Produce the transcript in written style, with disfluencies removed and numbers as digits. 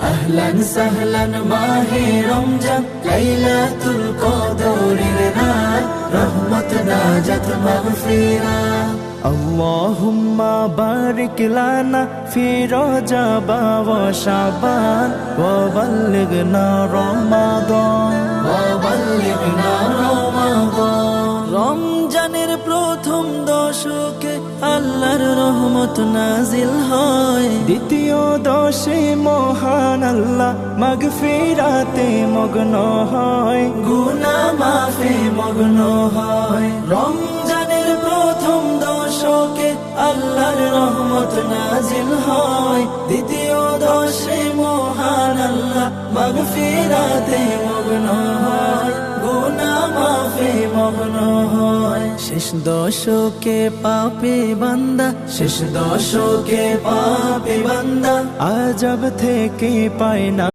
আহলান সাহলান মাহে রমজান, লাইলাতুল কদরের রাত, রহমত নাজাত মাগফিরাত। আল্লাহুম্মা বারিক লানা ফি রজব ওয়া শাবান ওয়া বাল্লিগনা রমাদান। রমজানের প্রথম দশকে আল্লাহর রহমত নাজিল হয়, দ্বিতীয় দশে মহান আল্লাহ মাগফিরাতে মগ্ন হয়, গুনাহ মাফে মগ্ন হয়। রমজানের প্রথম দশকে আল্লাহর রহমত নাজিল হয়, দ্বিতীয় দশে মহান আল্লাহ মাগফিরাতে মগ্ন হয়, গুনাহ মাফে মগ্ন হয়। শেষ দশকে পাপী বান্দা, শেষ দশকে পাপী বান্দা, আযাব থেকে পায় না